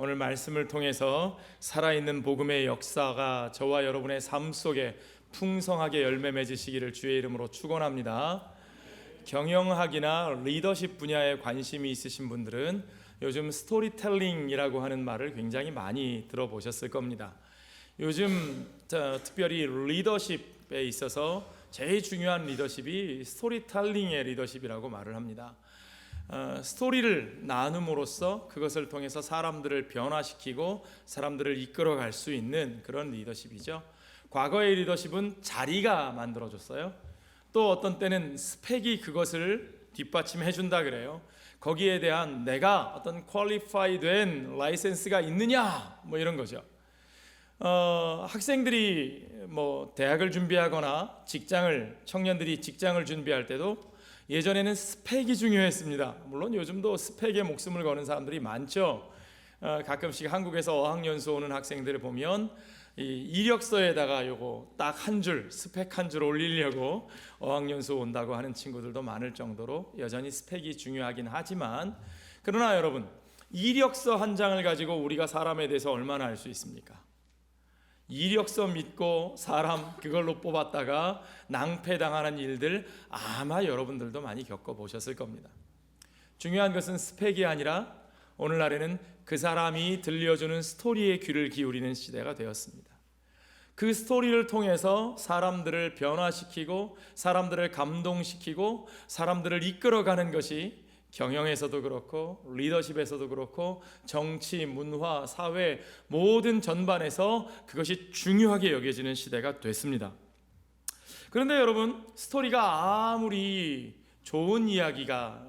오늘 말씀을 통해서 살아있는 복음의 역사가 저와 여러분의 삶 속에 풍성하게 열매 맺으시기를 주의 이름으로 축원합니다. 경영학이나 리더십 분야에 관심이 있으신 분들은 요즘 스토리텔링이라고 하는 말을 굉장히 많이 들어보셨을 겁니다. 요즘 특별히 리더십에 있어서 제일 중요한 리더십이 스토리텔링의 리더십이라고 말을 합니다. 스토리를 나눔으로써 그것을 통해서 사람들을 변화시키고 사람들을 이끌어갈 수 있는 그런 리더십이죠. 과거의 리더십은 자리가 만들어줬어요. 또 어떤 때는 스펙이 그것을 뒷받침해 준다 그래요. 거기에 대한 내가 어떤 퀄리파이 된 라이센스가 있느냐 뭐 이런 거죠. 학생들이 대학을 준비하거나 청년들이 직장을 준비할 때도 예전에는 스펙이 중요했습니다. 물론 요즘도 스펙에 목숨을 거는 사람들이 많죠. 가끔씩 한국에서 어학연수 오는 학생들을 보면 이 이력서에다가 요거 딱 한 줄, 스펙 한 줄 올리려고 어학연수 온다고 하는 친구들도 많을 정도로 여전히 스펙이 중요하긴 하지만, 그러나 여러분, 이력서 한 장을 가지고 우리가 사람에 대해서 얼마나 알 수 있습니까? 이력서 믿고 사람 그걸로 뽑았다가 낭패당하는 일들 아마 여러분들도 많이 겪어보셨을 겁니다. 중요한 것은 스펙이 아니라 오늘날에는 그 사람이 들려주는 스토리에 귀를 기울이는 시대가 되었습니다. 그 스토리를 통해서 사람들을 변화시키고 사람들을 감동시키고 사람들을 이끌어가는 것이 경영에서도 그렇고 리더십에서도 그렇고 정치, 문화, 사회 모든 전반에서 그것이 중요하게 여겨지는 시대가 됐습니다. 그런데 여러분, 스토리가 아무리 좋은 이야기가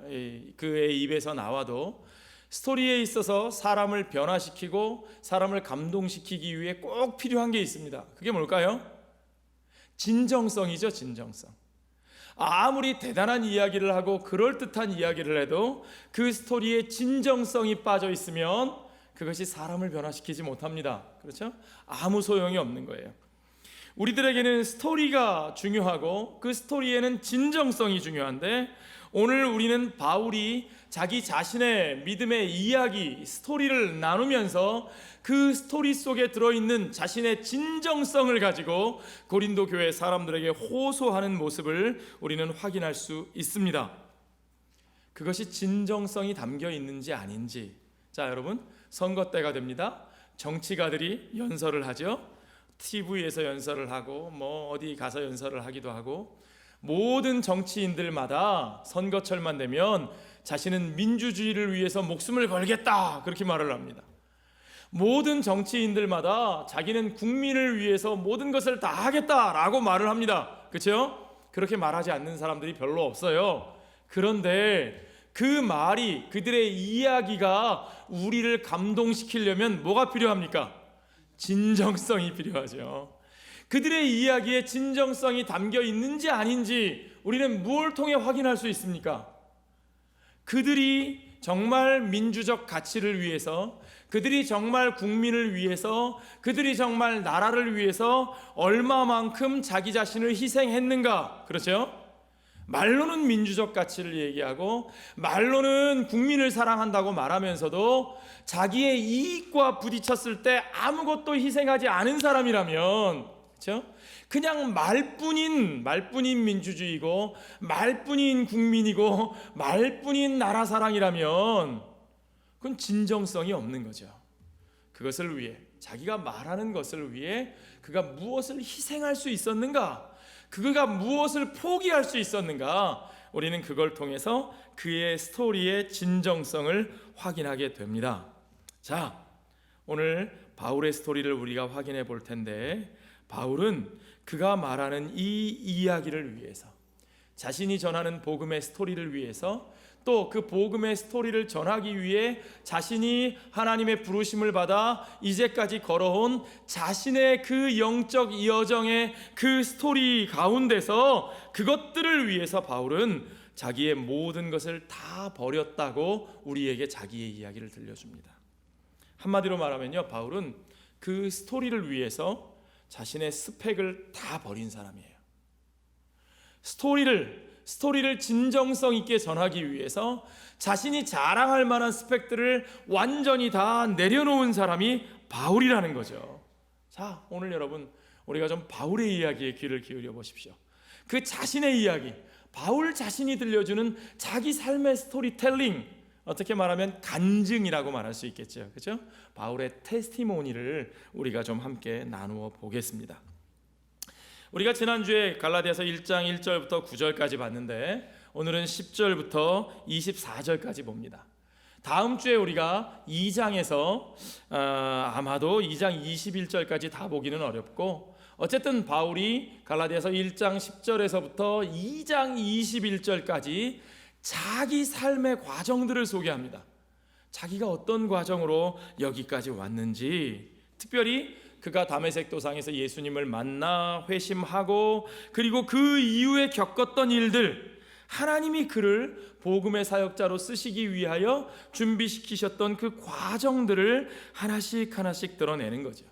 그의 입에서 나와도 스토리에 있어서 사람을 변화시키고 사람을 감동시키기 위해 꼭 필요한 게 있습니다. 그게 뭘까요? 진정성이죠. 진정성. 아무리 대단한 이야기를 하고 그럴듯한 이야기를 해도 그 스토리에 진정성이 빠져 있으면 그것이 사람을 변화시키지 못합니다. 그렇죠? 아무 소용이 없는 거예요. 우리들에게는 스토리가 중요하고 그 스토리에는 진정성이 중요한데, 오늘 우리는 바울이 자기 자신의 믿음의 이야기, 스토리를 나누면서 그 스토리 속에 들어있는 자신의 진정성을 가지고 고린도 교회 사람들에게 호소하는 모습을 우리는 확인할 수 있습니다. 그것이 진정성이 담겨 있는지 아닌지. 자, 여러분, 선거 때가 됩니다. 정치가들이 연설을 하죠. TV에서 연설을 하고 어디 가서 연설을 하기도 하고, 모든 정치인들마다 선거철만 되면 자신은 민주주의를 위해서 목숨을 걸겠다 그렇게 말을 합니다. 모든 정치인들마다 자기는 국민을 위해서 모든 것을 다 하겠다라고 말을 합니다. 그렇죠? 그렇게 말하지 않는 사람들이 별로 없어요. 그런데 그 말이, 그들의 이야기가 우리를 감동시키려면 뭐가 필요합니까? 진정성이 필요하죠. 그들의 이야기에 진정성이 담겨 있는지 아닌지 우리는 무엇을 통해 확인할 수 있습니까? 그들이 정말 민주적 가치를 위해서, 그들이 정말 국민을 위해서, 그들이 정말 나라를 위해서 얼마만큼 자기 자신을 희생했는가. 그렇죠? 말로는 민주적 가치를 얘기하고 말로는 국민을 사랑한다고 말하면서도 자기의 이익과 부딪혔을 때 아무것도 희생하지 않은 사람이라면, 그렇죠? 그냥 말뿐인 민주주의고 말뿐인 국민이고 말뿐인 나라 사랑이라면 그건 진정성이 없는 거죠. 그것을 위해, 자기가 말하는 것을 위해 그가 무엇을 희생할 수 있었는가, 그가 무엇을 포기할 수 있었는가, 우리는 그걸 통해서 그의 스토리의 진정성을 확인하게 됩니다. 자, 오늘 바울의 스토리를 우리가 확인해 볼 텐데, 바울은 그가 말하는 이 이야기를 위해서, 자신이 전하는 복음의 스토리를 위해서, 또 그 복음의 스토리를 전하기 위해 자신이 하나님의 부르심을 받아 이제까지 걸어온 자신의 그 영적 여정의 그 스토리 가운데서 그것들을 위해서 바울은 자기의 모든 것을 다 버렸다고 우리에게 자기의 이야기를 들려줍니다. 한마디로 말하면요, 바울은 그 스토리를 위해서 자신의 스펙을 다 버린 사람이에요. 스토리를 진정성 있게 전하기 위해서 자신이 자랑할 만한 스펙들을 완전히 다 내려놓은 사람이 바울이라는 거죠. 자, 오늘 여러분, 우리가 좀 바울의 이야기에 귀를 기울여 보십시오. 그 자신의 이야기, 바울 자신이 들려주는 자기 삶의 스토리텔링, 어떻게 말하면 간증이라고 말할 수 있겠죠. 그렇죠? 바울의 테스티모니를 우리가 좀 함께 나누어 보겠습니다. 우리가 지난주에 갈라디아서 1장 1절부터 9절까지 봤는데 오늘은 10절부터 24절까지 봅니다. 다음 주에 우리가 2장에서 아마도 2장 21절까지 다 보기는 어렵고, 어쨌든 바울이 갈라디아서 1장 10절에서부터 2장 21절까지 자기 삶의 과정들을 소개합니다. 자기가 어떤 과정으로 여기까지 왔는지, 특별히 그가 다메섹 도상에서 예수님을 만나 회심하고 그리고 그 이후에 겪었던 일들, 하나님이 그를 복음의 사역자로 쓰시기 위하여 준비시키셨던 그 과정들을 하나씩 하나씩 드러내는 거죠.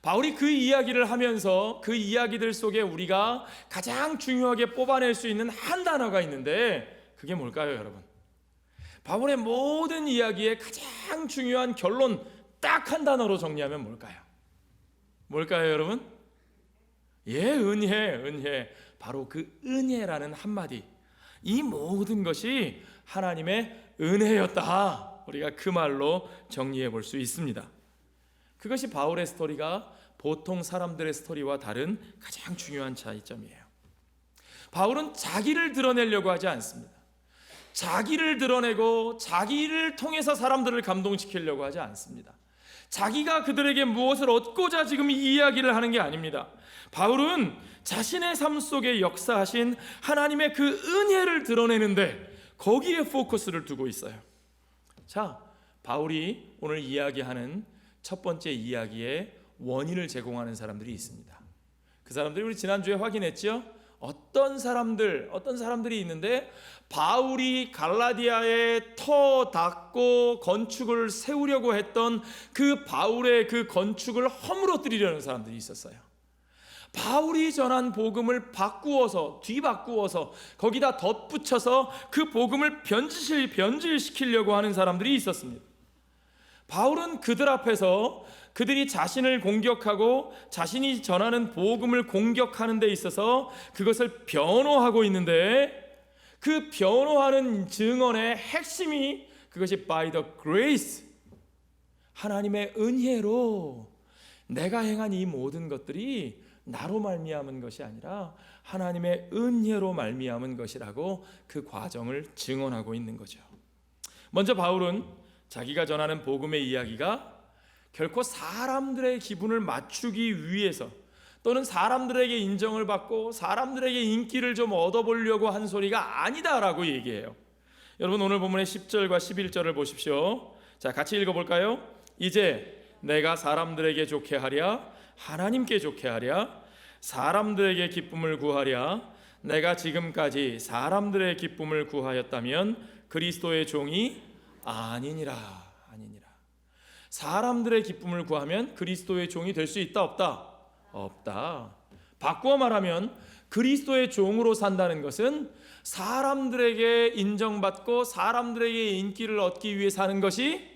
바울이 그 이야기를 하면서 그 이야기들 속에 우리가 가장 중요하게 뽑아낼 수 있는 한 단어가 있는데, 그게 뭘까요, 여러분? 바울의 모든 이야기의 가장 중요한 결론 딱 한 단어로 정리하면 뭘까요? 뭘까요, 여러분? 예, 은혜. 바로 그 은혜라는 한마디, 이 모든 것이 하나님의 은혜였다, 우리가 그 말로 정리해 볼 수 있습니다. 그것이 바울의 스토리가 보통 사람들의 스토리와 다른 가장 중요한 차이점이에요. 바울은 자기를 드러내려고 하지 않습니다. 자기를 드러내고 자기를 통해서 사람들을 감동시키려고 하지 않습니다. 자기가 그들에게 무엇을 얻고자 지금 이 이야기를 하는 게 아닙니다. 바울은 자신의 삶 속에 역사하신 하나님의 그 은혜를 드러내는데 거기에 포커스를 두고 있어요. 자, 바울이 오늘 이야기하는 첫 번째 이야기의 원인을 제공하는 사람들이 있습니다. 그 사람들이 우리 지난주에 확인했죠? 어떤 사람들이 있는데, 바울이 갈라디아에 터 닦고 건축을 세우려고 했던 그 바울의 그 건축을 허물어뜨리려는 사람들이 있었어요. 바울이 전한 복음을 뒤바꾸어서 거기다 덧붙여서 그 복음을 변질시키려고 하는 사람들이 있었습니다. 바울은 그들 앞에서 그들이 자신을 공격하고 자신이 전하는 복음을 공격하는 데 있어서 그것을 변호하고 있는데, 그 변호하는 증언의 핵심이 그것이 by the grace, 하나님의 은혜로 내가 행한 이 모든 것들이 나로 말미암은 것이 아니라 하나님의 은혜로 말미암은 것이라고 그 과정을 증언하고 있는 거죠. 먼저 바울은 자기가 전하는 복음의 이야기가 결코 사람들의 기분을 맞추기 위해서 또는 사람들에게 인정을 받고 사람들에게 인기를 좀 얻어보려고 한 소리가 아니다라고 얘기해요. 여러분, 오늘 본문의 10절과 11절을 보십시오. 자, 같이 읽어볼까요? 이제 내가 사람들에게 좋게 하랴 하나님께 좋게 하랴, 사람들에게 기쁨을 구하랴, 내가 지금까지 사람들의 기쁨을 구하였다면 그리스도의 종이 아니니라. 사람들의 기쁨을 구하면 그리스도의 종이 될 수 있다, 없다? 없다. 바꾸어 말하면 그리스도의 종으로 산다는 것은 사람들에게 인정받고 사람들에게 인기를 얻기 위해 사는 것이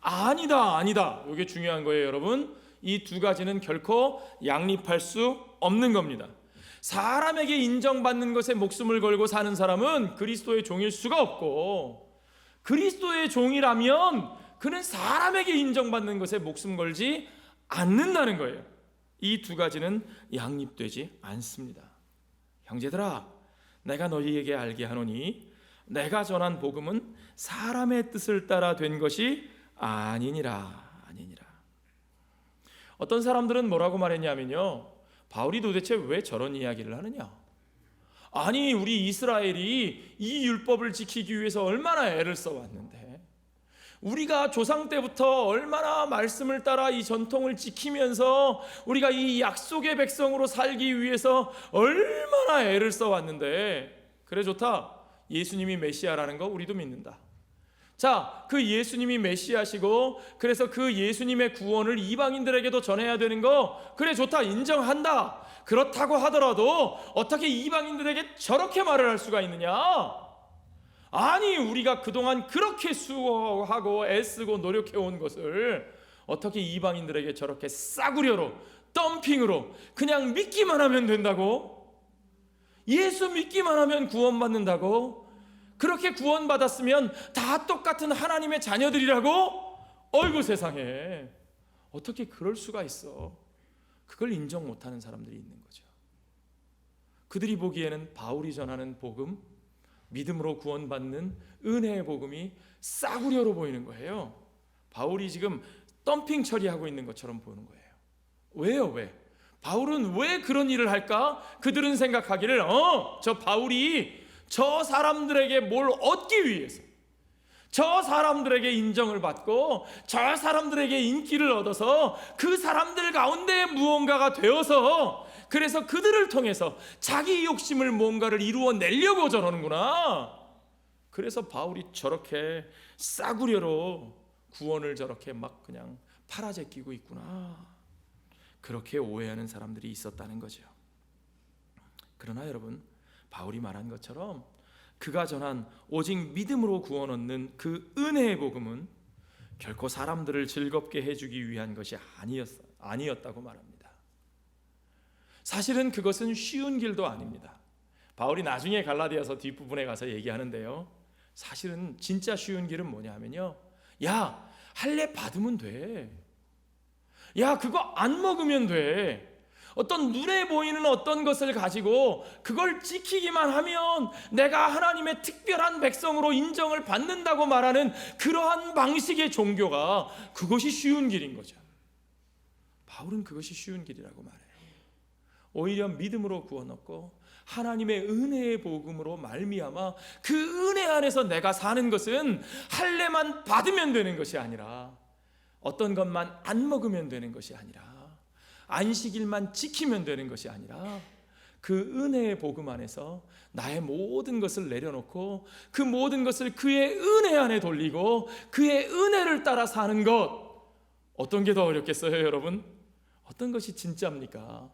아니다. 이게 중요한 거예요, 여러분. 이 두 가지는 결코 양립할 수 없는 겁니다. 사람에게 인정받는 것에 목숨을 걸고 사는 사람은 그리스도의 종일 수가 없고, 그리스도의 종이라면 그는 사람에게 인정받는 것에 목숨 걸지 않는다는 거예요. 이 두 가지는 양립되지 않습니다. 형제들아, 내가 너희에게 알게 하노니 내가 전한 복음은 사람의 뜻을 따라 된 것이 아니니라. 어떤 사람들은 뭐라고 말했냐면요, 바울이 도대체 왜 저런 이야기를 하느냐? 아니, 우리 이스라엘이 이 율법을 지키기 위해서 얼마나 애를 써왔는데, 우리가 조상 때부터 얼마나 말씀을 따라 이 전통을 지키면서 우리가 이 약속의 백성으로 살기 위해서 얼마나 애를 써왔는데, 그래 좋다, 예수님이 메시아라는 거 우리도 믿는다. 자, 그 예수님이 메시아시고 그래서 그 예수님의 구원을 이방인들에게도 전해야 되는 거, 그래 좋다, 인정한다. 그렇다고 하더라도 어떻게 이방인들에게 저렇게 말을 할 수가 있느냐? 아니, 우리가 그동안 그렇게 수고하고 애쓰고 노력해온 것을 어떻게 이방인들에게 저렇게 싸구려로, 덤핑으로 그냥 믿기만 하면 된다고? 예수 믿기만 하면 구원받는다고? 그렇게 구원받았으면 다 똑같은 하나님의 자녀들이라고? 어이구 세상에, 어떻게 그럴 수가 있어? 그걸 인정 못하는 사람들이 있는 거죠. 그들이 보기에는 바울이 전하는 복음, 믿음으로 구원받는 은혜의 복음이 싸구려로 보이는 거예요. 바울이 지금 덤핑 처리하고 있는 것처럼 보이는 거예요. 왜요? 왜? 바울은 왜 그런 일을 할까? 그들은 생각하기를 저 바울이 저 사람들에게 뭘 얻기 위해서, 저 사람들에게 인정을 받고 저 사람들에게 인기를 얻어서 그 사람들 가운데 무언가가 되어서, 그래서 그들을 통해서 자기 욕심을 뭔가를 이루어내려고 저러는구나. 그래서 바울이 저렇게 싸구려로 구원을 저렇게 막 그냥 팔아제끼고 있구나. 그렇게 오해하는 사람들이 있었다는 거죠. 그러나 여러분, 바울이 말한 것처럼 그가 전한 오직 믿음으로 구원 얻는 그 은혜의 복음은 결코 사람들을 즐겁게 해주기 위한 것이 아니었다고 말합니다. 사실은 그것은 쉬운 길도 아닙니다. 바울이 나중에 갈라디아서 뒷부분에 가서 얘기하는데요, 사실은 진짜 쉬운 길은 뭐냐 하면요, 야, 할례 받으면 돼. 야, 그거 안 먹으면 돼. 어떤 눈에 보이는 어떤 것을 가지고 그걸 지키기만 하면 내가 하나님의 특별한 백성으로 인정을 받는다고 말하는 그러한 방식의 종교가, 그것이 쉬운 길인 거죠. 바울은 그것이 쉬운 길이라고 말해요. 오히려 믿음으로 구원 얻고 하나님의 은혜의 복음으로 말미암아 그 은혜 안에서 내가 사는 것은 할례만 받으면 되는 것이 아니라, 어떤 것만 안 먹으면 되는 것이 아니라, 안식일만 지키면 되는 것이 아니라, 그 은혜의 복음 안에서 나의 모든 것을 내려놓고 그 모든 것을 그의 은혜 안에 돌리고 그의 은혜를 따라 사는 것, 어떤 게 더 어렵겠어요 여러분? 어떤 것이 진짜입니까?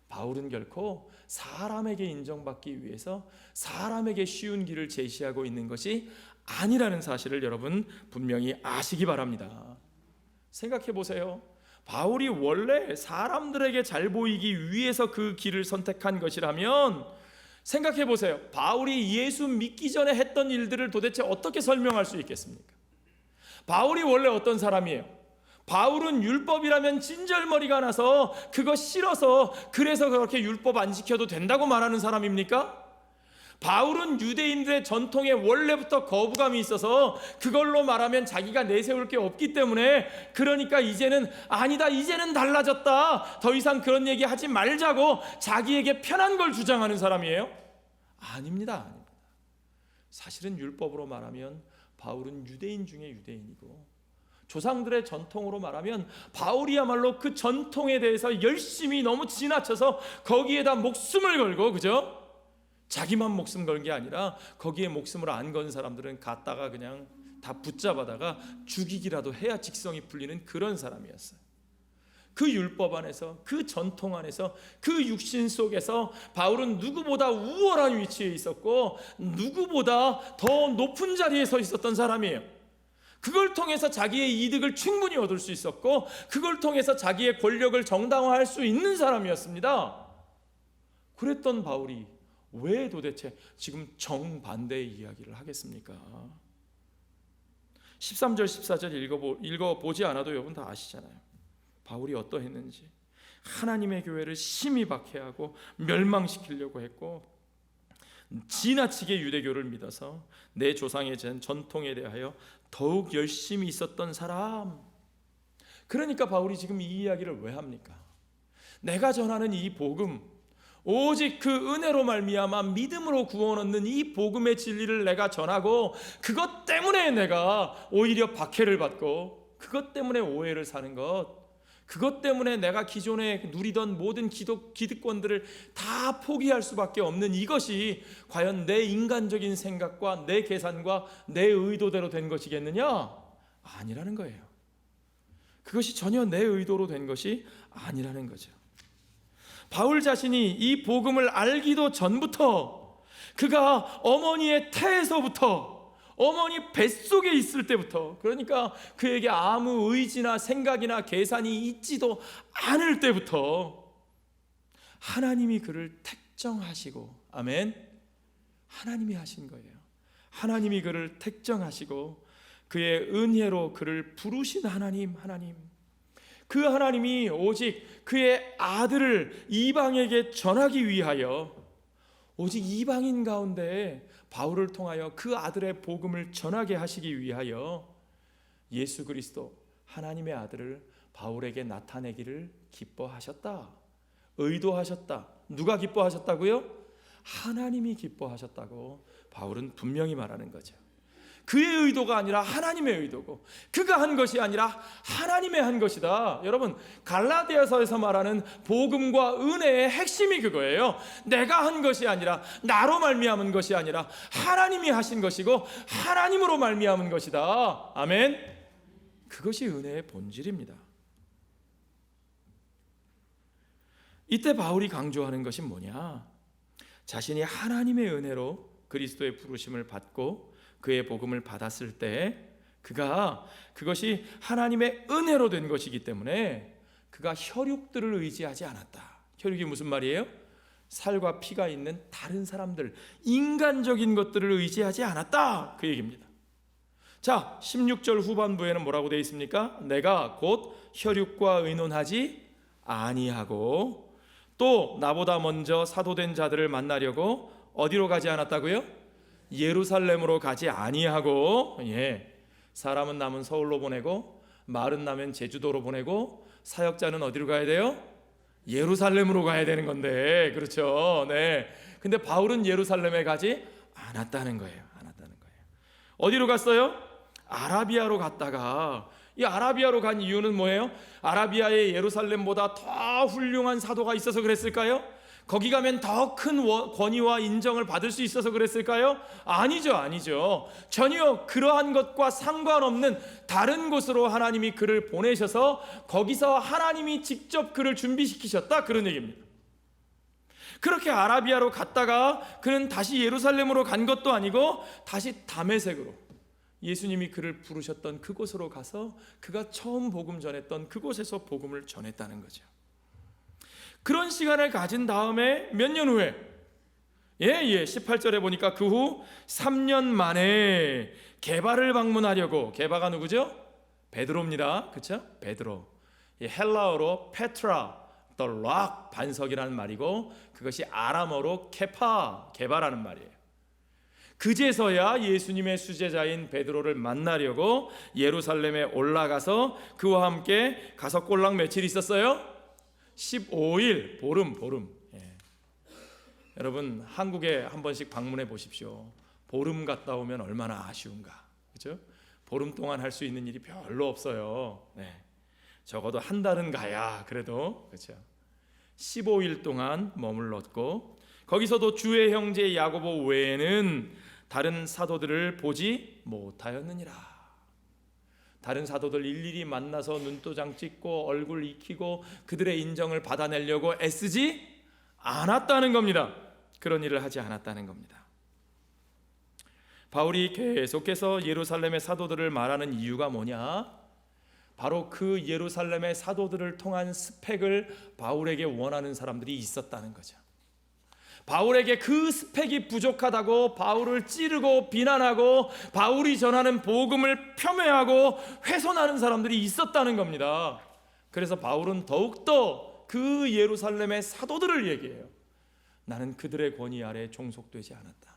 바울은 결코 사람에게 인정받기 위해서 사람에게 쉬운 길을 제시하고 있는 것이 아니라는 사실을 여러분 분명히 아시기 바랍니다. 생각해 보세요. 바울이 원래 사람들에게 잘 보이기 위해서 그 길을 선택한 것이라면, 생각해 보세요. 바울이 예수 믿기 전에 했던 일들을 도대체 어떻게 설명할 수 있겠습니까? 바울이 원래 어떤 사람이에요? 바울은 율법이라면 진절머리가 나서 그거 싫어서 그래서 그렇게 율법 안 지켜도 된다고 말하는 사람입니까? 바울은 유대인들의 전통에 원래부터 거부감이 있어서 그걸로 말하면 자기가 내세울 게 없기 때문에, 그러니까 이제는 아니다, 이제는 달라졌다, 더 이상 그런 얘기 하지 말자고 자기에게 편한 걸 주장하는 사람이에요? 아닙니다. 사실은 율법으로 말하면 바울은 유대인 중에 유대인이고, 조상들의 전통으로 말하면 바울이야말로 그 전통에 대해서 열심히 너무 지나쳐서 거기에다 목숨을 걸고, 그죠? 자기만 목숨 건 게 아니라 거기에 목숨을 안 건 사람들은 갖다가 그냥 다 붙잡아다가 죽이기라도 해야 직성이 풀리는 그런 사람이었어요. 그 율법 안에서, 그 전통 안에서, 그 육신 속에서 바울은 누구보다 우월한 위치에 있었고 누구보다 더 높은 자리에 서 있었던 사람이에요. 그걸 통해서 자기의 이득을 충분히 얻을 수 있었고 그걸 통해서 자기의 권력을 정당화할 수 있는 사람이었습니다. 그랬던 바울이 왜 도대체 지금 정반대의 이야기를 하겠습니까? 13절 14절 읽어보지 않아도 여러분 다 아시잖아요. 바울이 어떠했는지. 하나님의 교회를 심히 박해하고 멸망시키려고 했고, 지나치게 유대교를 믿어서 내 조상의 전통에 대하여 더욱 열심히 있었던 사람. 그러니까 바울이 지금 이 이야기를 왜 합니까? 내가 전하는 이 복음, 오직 그 은혜로 말미암아 믿음으로 구원 얻는 이 복음의 진리를 내가 전하고 그것 때문에 내가 오히려 박해를 받고 그것 때문에 오해를 사는 것, 그것 때문에 내가 기존에 누리던 모든 기득권들을 다 포기할 수밖에 없는 이것이 과연 내 인간적인 생각과 내 계산과 내 의도대로 된 것이겠느냐? 아니라는 거예요. 그것이 전혀 내 의도로 된 것이 아니라는 거죠. 바울 자신이 이 복음을 알기도 전부터, 그가 어머니의 태에서부터, 어머니 뱃속에 있을 때부터, 그러니까 그에게 아무 의지나 생각이나 계산이 있지도 않을 때부터 하나님이 그를 택정하시고, 아멘, 하나님이 하신 거예요. 하나님이 그를 택정하시고 그의 은혜로 그를 부르신 하나님, 그 하나님이 오직 그의 아들을 이방에게 전하기 위하여, 오직 이방인 가운데 바울을 통하여 그 아들의 복음을 전하게 하시기 위하여 예수 그리스도 하나님의 아들을 바울에게 나타내기를 기뻐하셨다, 의도하셨다. 누가 기뻐하셨다고요? 하나님이 기뻐하셨다고 바울은 분명히 말하는 거죠. 그의 의도가 아니라 하나님의 의도고, 그가 한 것이 아니라 하나님의 한 것이다. 여러분, 갈라디아서에서 말하는 복음과 은혜의 핵심이 그거예요. 내가 한 것이 아니라, 나로 말미암은 것이 아니라 하나님이 하신 것이고 하나님으로 말미암은 것이다. 아멘. 그것이 은혜의 본질입니다. 이때 바울이 강조하는 것이 뭐냐? 자신이 하나님의 은혜로 그리스도의 부르심을 받고 그의 복음을 받았을 때 그가 그것이 하나님의 은혜로 된 것이기 때문에 그가 혈육들을 의지하지 않았다. 혈육이 무슨 말이에요? 살과 피가 있는 다른 사람들, 인간적인 것들을 의지하지 않았다, 그 얘기입니다. 자, 16절 후반부에는 뭐라고 되어 있습니까? 내가 곧 혈육과 의논하지 아니하고 또 나보다 먼저 사도된 자들을 만나려고 어디로 가지 않았다고요? 예루살렘으로 가지 아니하고, 사람은 남은 서울로 보내고 말은 남은 제주도로 보내고 사역자는 어디로 가야 돼요? 예루살렘으로 가야 되는 건데, 그렇죠? 네. 근데 바울은 예루살렘에 가지 않았다는 거예요. 어디로 갔어요? 아라비아로 갔다가, 이 아라비아로 간 이유는 뭐예요? 아라비아의 예루살렘보다 더 훌륭한 사도가 있어서 그랬을까요? 거기 가면 더 큰 권위와 인정을 받을 수 있어서 그랬을까요? 아니죠. 전혀 그러한 것과 상관없는 다른 곳으로 하나님이 그를 보내셔서 거기서 하나님이 직접 그를 준비시키셨다, 그런 얘기입니다. 그렇게 아라비아로 갔다가 그는 다시 예루살렘으로 간 것도 아니고 다시 다메섹으로, 예수님이 그를 부르셨던 그곳으로 가서 그가 처음 복음 전했던 그곳에서 복음을 전했다는 거죠. 그런 시간을 가진 다음에 몇 년 후에, 18절에 보니까 그 후 3년 만에 게바를 방문하려고, 게바가 누구죠? 베드로입니다. 그렇죠? 베드로. 헬라어로 페트라, the rock, 반석이라는 말이고, 그것이 아람어로 케파, 게바라는 말이에요. 그제서야 예수님의 수제자인 베드로를 만나려고 예루살렘에 올라가서 그와 함께 가서 꼴랑 며칠 있었어요? 15일, 보름. 여러분, 한국에 한 번씩 방문해 보십시오. 보름 갔다 오면 얼마나 아쉬운가, 그렇죠? 보름 동안 할 수 있는 일이 별로 없어요. 적어도 한 달은 가야 그래도, 그렇죠? 15일 동안 머물렀고, 거기서도 주의 형제 야고보 외에는 다른 사도들을 보지 못하였느니라. 다른 사도들 일일이 만나서 눈도장 찍고 얼굴 익히고 그들의 인정을 받아내려고 애쓰지 않았다는 겁니다. 그런 일을 하지 않았다는 겁니다. 바울이 계속해서 예루살렘의 사도들을 말하는 이유가 뭐냐? 바로 그 예루살렘의 사도들을 통한 스펙을 바울에게 원하는 사람들이 있었다는 거죠. 바울에게 그 스펙이 부족하다고 바울을 찌르고 비난하고 바울이 전하는 복음을 폄훼하고 훼손하는 사람들이 있었다는 겁니다. 그래서 바울은 더욱더 그 예루살렘의 사도들을 얘기해요. 나는 그들의 권위 아래 종속되지 않았다.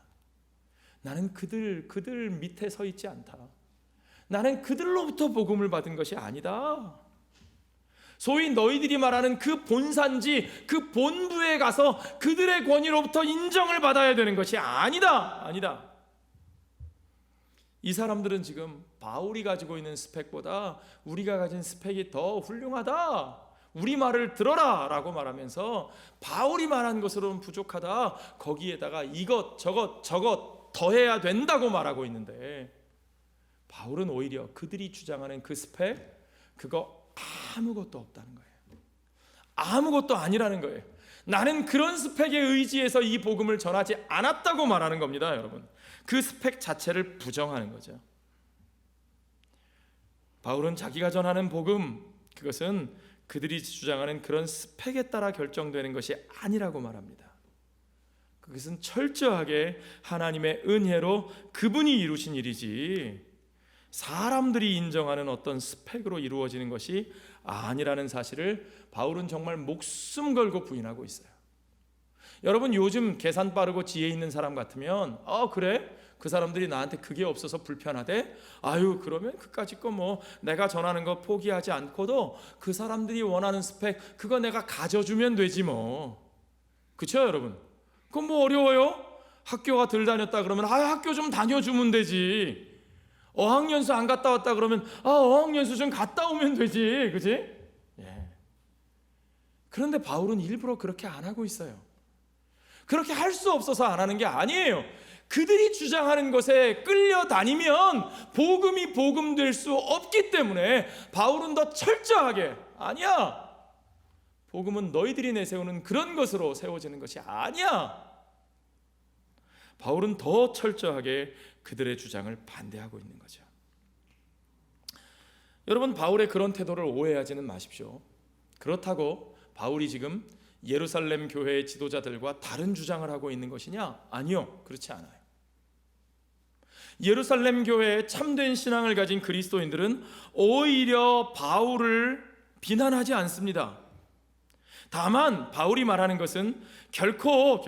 나는 그들 밑에 서 있지 않다. 나는 그들로부터 복음을 받은 것이 아니다. 소위 너희들이 말하는 그 본산지, 그 본부에 가서 그들의 권위로부터 인정을 받아야 되는 것이 아니다. 이 사람들은 지금 바울이 가지고 있는 스펙보다 우리가 가진 스펙이 더 훌륭하다, 우리 말을 들어라 라고 말하면서 바울이 말한 것으로는 부족하다, 거기에다가 이것 저것 더해야 된다고 말하고 있는데, 바울은 오히려 그들이 주장하는 그 스펙, 그거 아무것도 없다는 거예요. 아무것도 아니라는 거예요. 나는 그런 스펙에 의지해서 이 복음을 전하지 않았다고 말하는 겁니다, 여러분. 그 스펙 자체를 부정하는 거죠. 바울은 자기가 전하는 복음, 그것은 그들이 주장하는 그런 스펙에 따라 결정되는 것이 아니라고 말합니다. 그것은 철저하게 하나님의 은혜로 그분이 이루신 일이지 사람들이 인정하는 어떤 스펙으로 이루어지는 것이 아니라는 사실을 바울은 정말 목숨 걸고 부인하고 있어요. 여러분, 요즘 계산 빠르고 지혜 있는 사람 같으면 그래? 그 사람들이 나한테 그게 없어서 불편하대? 아유, 그러면 그까짓 거 뭐 내가 전하는 거 포기하지 않고도 그 사람들이 원하는 스펙 그거 내가 가져주면 되지 뭐. 그쵸 여러분? 그건 뭐 어려워요? 학교가 덜 다녔다 그러면 학교 좀 다녀주면 되지. 어학연수 안 갔다 왔다 그러면 어학연수 좀 갔다 오면 되지. 그치? 예. 그런데 바울은 일부러 그렇게 안 하고 있어요. 그렇게 할 수 없어서 안 하는 게 아니에요. 그들이 주장하는 것에 끌려다니면 복음이 복음될 수 없기 때문에 바울은 더 철저하게, 아니야, 복음은 너희들이 내세우는 그런 것으로 세워지는 것이 아니야, 바울은 더 철저하게 그들의 주장을 반대하고 있는 거죠. 여러분, 바울의 그런 태도를 오해하지는 마십시오. 그렇다고 바울이 지금 예루살렘 교회의 지도자들과 다른 주장을 하고 있는 것이냐? 아니요, 그렇지 않아요. 예루살렘 교회의 참된 신앙을 가진 그리스도인들은 오히려 바울을 비난하지 않습니다. 다만 바울이 말하는 것은 결코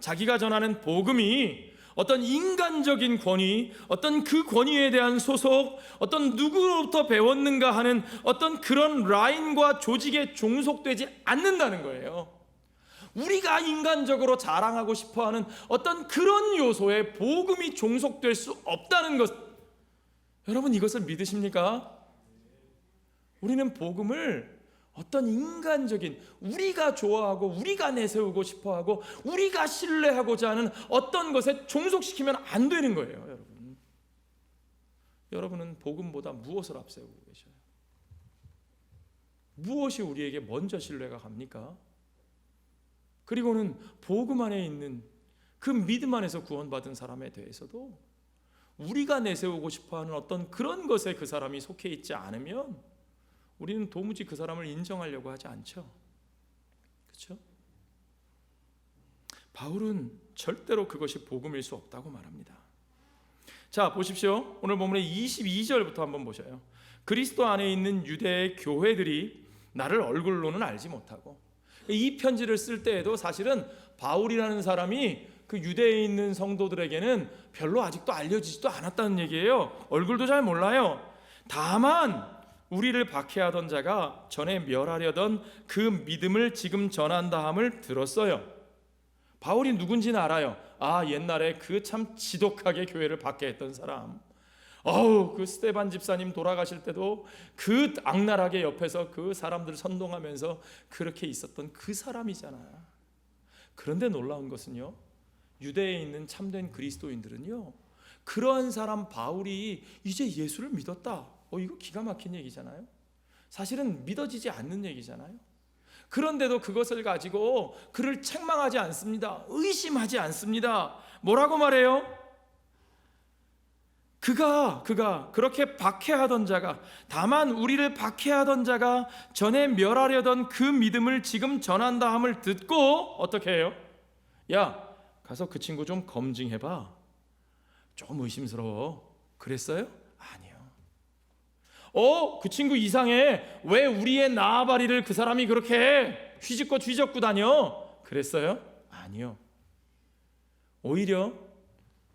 자기가 전하는 복음이 어떤 인간적인 권위, 어떤 그 권위에 대한 소속, 어떤 누구로부터 배웠는가 하는 어떤 그런 라인과 조직에 종속되지 않는다는 거예요. 우리가 인간적으로 자랑하고 싶어하는 어떤 그런 요소에 복음이 종속될 수 없다는 것, 여러분 이것을 믿으십니까? 우리는 복음을 어떤 인간적인, 우리가 좋아하고 우리가 내세우고 싶어하고 우리가 신뢰하고자 하는 어떤 것에 종속시키면 안 되는 거예요. 여러분, 여러분은 복음보다 무엇을 앞세우고 계셔요? 무엇이 우리에게 먼저 신뢰가 갑니까? 그리고는 복음 안에 있는 그 믿음 안에서 구원받은 사람에 대해서도 우리가 내세우고 싶어하는 어떤 그런 것에 그 사람이 속해 있지 않으면 우리는 도무지 그 사람을 인정하려고 하지 않죠. 그렇죠? 바울은 절대로 그것이 복음일 수 없다고 말합니다. 자, 보십시오. 오늘 본문의 22절부터 한번 보셔요. 그리스도 안에 있는 유대의 교회들이 나를 얼굴로는 알지 못하고, 이 편지를 쓸 때에도 사실은 바울이라는 사람이 그 유대에 있는 성도들에게는 별로 아직도 알려지지도 않았다는 얘기예요. 얼굴도 잘 몰라요. 다만 우리를 박해하던 자가 전에 멸하려던 그 믿음을 지금 전한다함을 들었어요. 바울이 누군지는 알아요. 옛날에 그 참 지독하게 교회를 박해했던 사람. 그 스데반 집사님 돌아가실 때도 그 악랄하게 옆에서 그 사람들 선동하면서 그렇게 있었던 그 사람이잖아요. 그런데 놀라운 것은요, 유대에 있는 참된 그리스도인들은요, 그러한 사람 바울이 이제 예수를 믿었다. 이거 기가 막힌 얘기잖아요. 사실은 믿어지지 않는 얘기잖아요. 그런데도 그것을 가지고 그를 책망하지 않습니다. 의심하지 않습니다. 뭐라고 말해요? 그가 그렇게 박해하던 자가, 다만 우리를 박해하던 자가 전에 멸하려던 그 믿음을 지금 전한다 함을 듣고 어떻게 해요? 야, 가서 그 친구 좀 검증해봐. 좀 의심스러워. 그랬어요? 아니요. 그 친구 이상해. 왜 우리의 나아바리를 그 사람이 그렇게 휘젓고 뒤적고 다녀? 그랬어요? 아니요. 오히려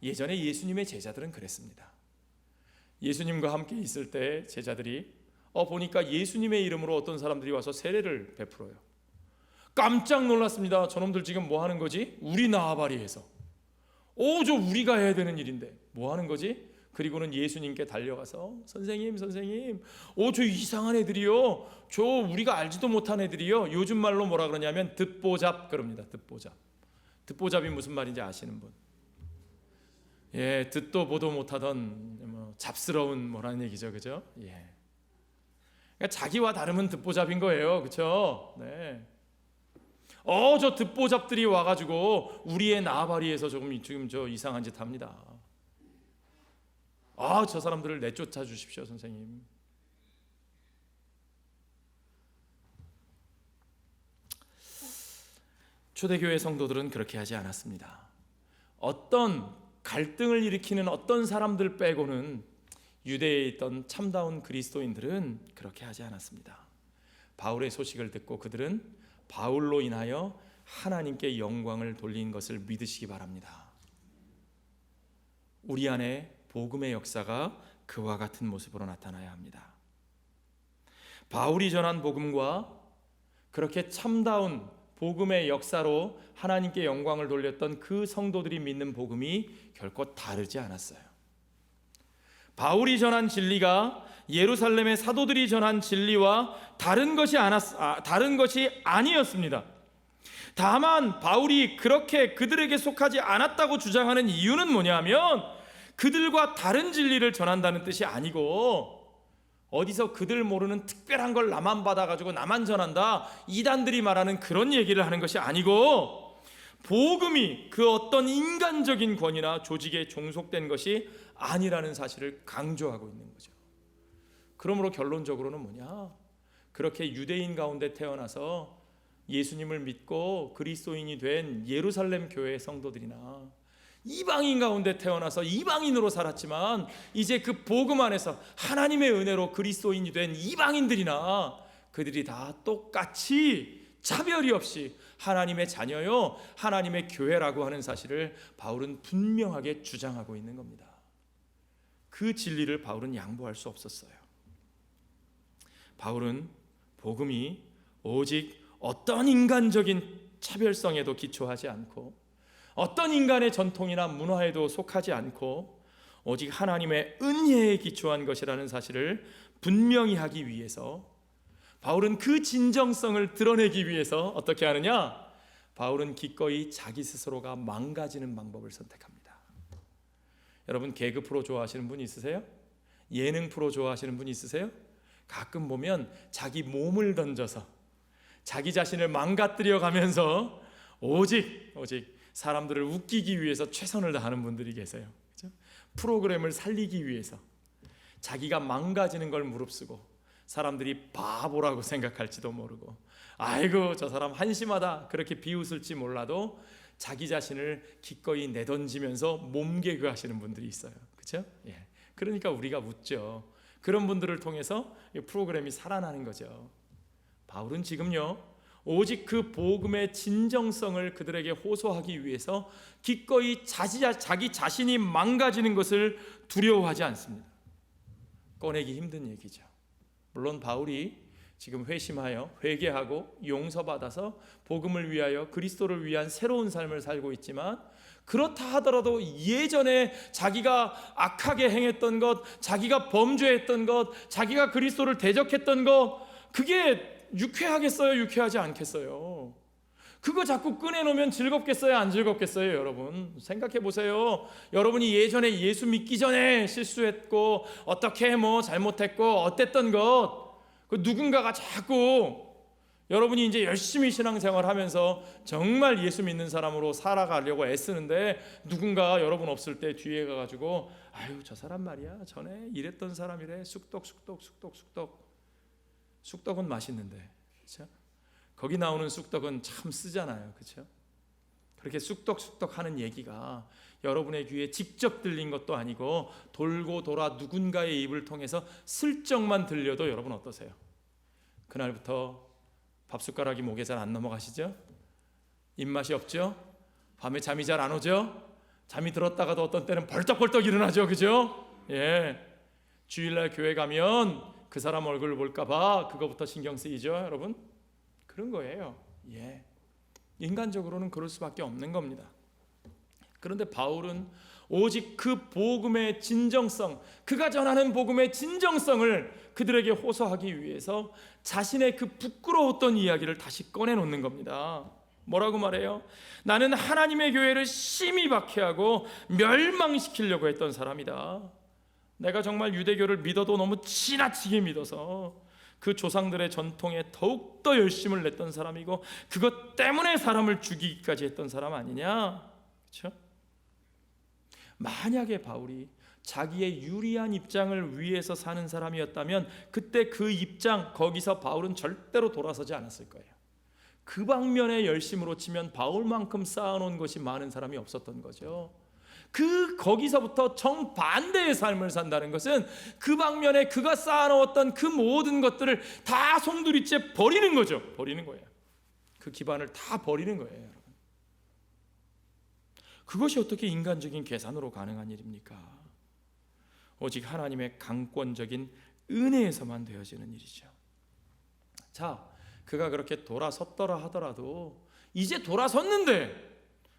예전에 예수님의 제자들은 그랬습니다. 예수님과 함께 있을 때 제자들이 보니까 예수님의 이름으로 어떤 사람들이 와서 세례를 베풀어요. 깜짝 놀랐습니다. 저놈들 지금 뭐 하는 거지? 우리 나아바리에서. 저 우리가 해야 되는 일인데 뭐 하는 거지? 그리고는 예수님께 달려가서 선생님, 저 이상한 애들이요, 저 우리가 알지도 못한 애들이요, 요즘 말로 뭐라 그러냐면 듣보잡 그럽니다. 듣보잡이 무슨 말인지 아시는 분? 예, 듣도 보도 못하던 잡스러운 뭐라는 얘기죠, 그죠? 예. 그러니까 자기와 다름은 듣보잡인 거예요, 그렇죠? 네. 저 듣보잡들이 와가지고 우리의 나바리에서 지금 저 이상한 짓 합니다. 저 사람들을 내쫓아 주십시오, 선생님. 초대교회 성도들은 그렇게 하지 않았습니다. 어떤 갈등을 일으키는 어떤 사람들 빼고는 유대에 있던 참다운 그리스도인들은 그렇게 하지 않았습니다. 바울의 소식을 듣고 그들은 바울로 인하여 하나님께 영광을 돌린 것을 믿으시기 바랍니다. 우리 안에 복음의 역사가 그와 같은 모습으로 나타나야 합니다. 바울이 전한 복음과 그렇게 참다운 복음의 역사로 하나님께 영광을 돌렸던 그 성도들이 믿는 복음이 결코 다르지 않았어요. 바울이 전한 진리가 예루살렘의 사도들이 전한 진리와 다른 것이 아니었습니다. 다만 바울이 그렇게 그들에게 속하지 않았다고 주장하는 이유는 뭐냐면 그들과 다른 진리를 전한다는 뜻이 아니고 어디서 그들 모르는 특별한 걸 나만 받아가지고 나만 전한다, 이단들이 말하는 그런 얘기를 하는 것이 아니고 복음이 그 어떤 인간적인 권위나 조직에 종속된 것이 아니라는 사실을 강조하고 있는 거죠. 그러므로 결론적으로는 뭐냐? 그렇게 유대인 가운데 태어나서 예수님을 믿고 그리스도인이 된 예루살렘 교회의 성도들이나 이방인 가운데 태어나서 이방인으로 살았지만 이제 그 복음 안에서 하나님의 은혜로 그리스도인이 된 이방인들이나 그들이 다 똑같이 차별이 없이 하나님의 자녀요, 하나님의 교회라고 하는 사실을 바울은 분명하게 주장하고 있는 겁니다. 그 진리를 바울은 양보할 수 없었어요. 바울은 복음이 오직 어떤 인간적인 차별성에도 기초하지 않고 어떤 인간의 전통이나 문화에도 속하지 않고 오직 하나님의 은혜에 기초한 것이라는 사실을 분명히 하기 위해서 바울은 그 진정성을 드러내기 위해서 어떻게 하느냐? 바울은 기꺼이 자기 스스로가 망가지는 방법을 선택합니다. 여러분 개그 프로 좋아하시는 분 있으세요? 예능 프로 좋아하시는 분 있으세요? 가끔 보면 자기 몸을 던져서 자기 자신을 망가뜨려 가면서 오직 사람들을 웃기기 위해서 최선을 다하는 분들이 계세요. 그렇죠? 프로그램을 살리기 위해서 자기가 망가지는 걸 무릅쓰고 사람들이 바보라고 생각할지도 모르고 아이고 저 사람 한심하다 그렇게 비웃을지 몰라도 자기 자신을 기꺼이 내던지면서 몸개그 하시는 분들이 있어요. 그렇죠? 예. 그러니까 우리가 웃죠. 그런 분들을 통해서 이 프로그램이 살아나는 거죠. 바울은 지금요 오직 그 복음의 진정성을 그들에게 호소하기 위해서 기꺼이 자기 자신이 망가지는 것을 두려워하지 않습니다. 꺼내기 힘든 얘기죠. 물론 바울이 지금 회심하여 회개하고 용서받아서 복음을 위하여 그리스도를 위한 새로운 삶을 살고 있지만 그렇다 하더라도 예전에 자기가 악하게 행했던 것, 자기가 범죄했던 것, 자기가 그리스도를 대적했던 것 그게 유쾌하겠어요? 유쾌하지 않겠어요? 그거 자꾸 꺼내놓으면 즐겁겠어요? 안 즐겁겠어요? 여러분 생각해 보세요. 여러분이 예전에 예수 믿기 전에 실수했고 어떻게 잘못했고 어땠던 것 그 누군가가 자꾸 여러분이 이제 열심히 신앙생활 하면서 정말 예수 믿는 사람으로 살아가려고 애쓰는데 누군가 여러분 없을 때 뒤에 가가지고 아유 저 사람 말이야 전에 이랬던 사람이래 쑥떡은 맛있는데 그렇죠? 거기 나오는 쑥떡은 참 쓰잖아요. 그렇죠? 그렇게 쑥떡 하는 얘기가 여러분의 귀에 직접 들린 것도 아니고 돌고 돌아 누군가의 입을 통해서 슬쩍만 들려도 여러분 어떠세요? 그날부터 밥숟가락이 목에 잘 안 넘어가시죠? 입맛이 없죠? 밤에 잠이 잘 안 오죠? 잠이 들었다가도 어떤 때는 벌떡벌떡 일어나죠. 그죠? 예. 주일날 교회 가면 그 사람 얼굴 볼까 봐 그거부터 신경 쓰이죠, 여러분? 그런 거예요. 예. 인간적으로는 그럴 수밖에 없는 겁니다. 그런데 바울은 오직 그 복음의 진정성, 그가 전하는 복음의 진정성을 그들에게 호소하기 위해서 자신의 그 부끄러웠던 이야기를 다시 꺼내놓는 겁니다. 뭐라고 말해요? 나는 하나님의 교회를 심히 박해하고 멸망시키려고 했던 사람이다. 내가 정말 유대교를 믿어도 너무 지나치게 믿어서 그 조상들의 전통에 더욱더 열심을 냈던 사람이고, 그것 때문에 사람을 죽이기까지 했던 사람 아니냐? 그렇죠? 만약에 바울이 자기의 유리한 입장을 위해서 사는 사람이었다면 그때 그 입장, 거기서 바울은 절대로 돌아서지 않았을 거예요. 그 방면의 열심으로 치면 바울만큼 쌓아놓은 것이 많은 사람이 없었던 거죠. 거기서부터 정반대의 삶을 산다는 것은 그 방면에 그가 쌓아놓았던 그 모든 것들을 다 송두리째 버리는 거죠. 버리는 거예요. 그 기반을 다 버리는 거예요, 여러분. 그것이 어떻게 인간적인 계산으로 가능한 일입니까? 오직 하나님의 강권적인 은혜에서만 되어지는 일이죠. 자, 그가 그렇게 돌아섰더라 하더라도, 이제 돌아섰는데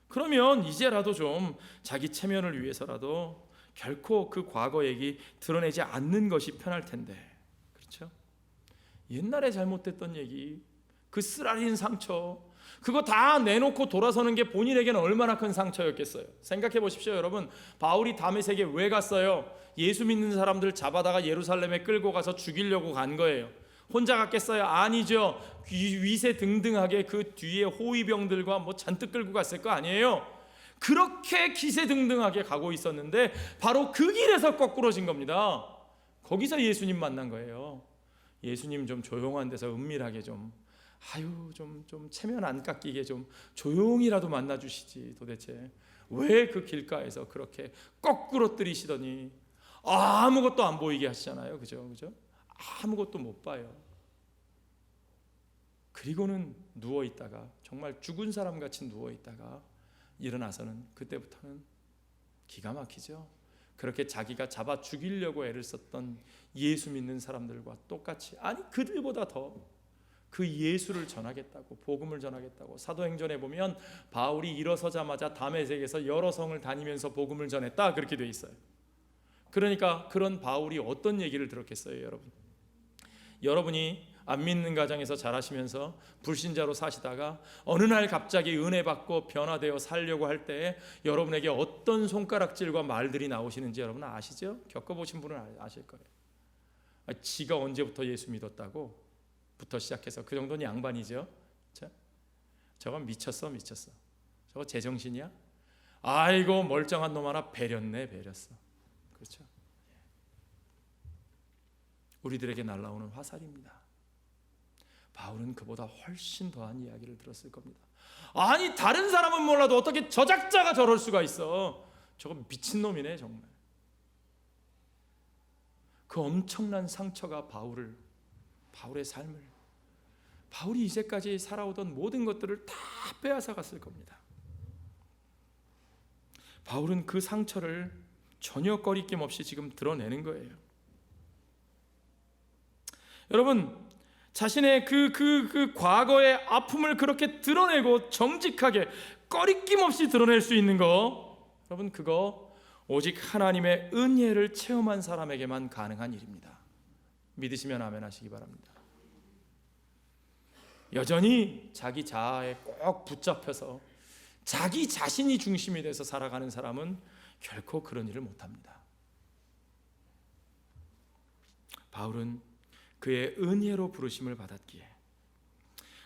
그러면 이제라도 좀 자기 체면을 위해서라도 결코 그 과거 얘기 드러내지 않는 것이 편할 텐데, 그렇죠? 옛날에 잘못됐던 얘기, 그 쓰라린 상처, 그거 다 내놓고 돌아서는 게 본인에게는 얼마나 큰 상처였겠어요. 생각해 보십시오, 여러분. 바울이 다메섹에 왜 갔어요? 예수 믿는 사람들 잡아다가 예루살렘에 끌고 가서 죽이려고 간 거예요. 혼자 갔겠어요? 아니죠. 위세 등등하게 그 뒤에 호위병들과 뭐 잔뜩 끌고 갔을 거 아니에요. 그렇게 기세등등하게 가고 있었는데 바로 그 길에서 거꾸러진 겁니다. 거기서 예수님 만난 거예요. 예수님 좀 조용한 데서 은밀하게 좀 체면 안 깎이게 좀 조용히라도 만나 주시지. 도대체 왜 그 길가에서 그렇게 거꾸로 들이시더니 아무것도 안 보이게 하시잖아요. 그죠? 아무것도 못 봐요. 그리고는 누워 있다가, 정말 죽은 사람 같이 누워 있다가 일어나서는, 그때부터는 기가 막히죠. 그렇게 자기가 잡아 죽이려고 애를 썼던 예수 믿는 사람들과 똑같이, 아니 그들보다 더 그 예수를 전하겠다고, 복음을 전하겠다고. 사도행전에 보면 바울이 일어서자마자 다메섹에서 여러 성을 다니면서 복음을 전했다, 그렇게 돼 있어요. 그러니까 그런 바울이 어떤 얘기를 들었겠어요, 여러분? 여러분이 안 믿는 가정에서 자라시면서 불신자로 사시다가 어느 날 갑자기 은혜 받고 변화되어 살려고 할 때 여러분에게 어떤 손가락질과 말들이 나오시는지 여러분 아시죠? 겪어보신 분은 아실 거예요. 지가 언제부터 예수 믿었다고 부터 시작해서, 그 정도는 양반이죠. 저건 미쳤어. 저거 제정신이야? 아이고 멀쩡한 놈 하나 배렸네. 그렇죠? 우리들에게 날라오는 화살입니다. 바울은 그보다 훨씬 더한 이야기를 들었을 겁니다. 아니 다른 사람은 몰라도 어떻게 저 작자가 저럴 수가 있어. 저건 미친놈이네 정말. 그 엄청난 상처가 바울의 삶을, 바울이 이제까지 살아오던 모든 것들을 다 빼앗아 갔을 겁니다. 바울은 그 상처를 전혀 꺼리낌 없이 지금 드러내는 거예요. 여러분, 자신의 그 과거의 아픔을 그렇게 드러내고 정직하게 꺼리낌 없이 드러낼 수 있는 거, 여러분 그거 오직 하나님의 은혜를 체험한 사람에게만 가능한 일입니다. 믿으시면 아멘 하시기 바랍니다. 여전히 자기 자아에 꼭 붙잡혀서 자기 자신이 중심이 돼서 살아가는 사람은 결코 그런 일을 못합니다. 바울은 그의 은혜로 부르심을 받았기에,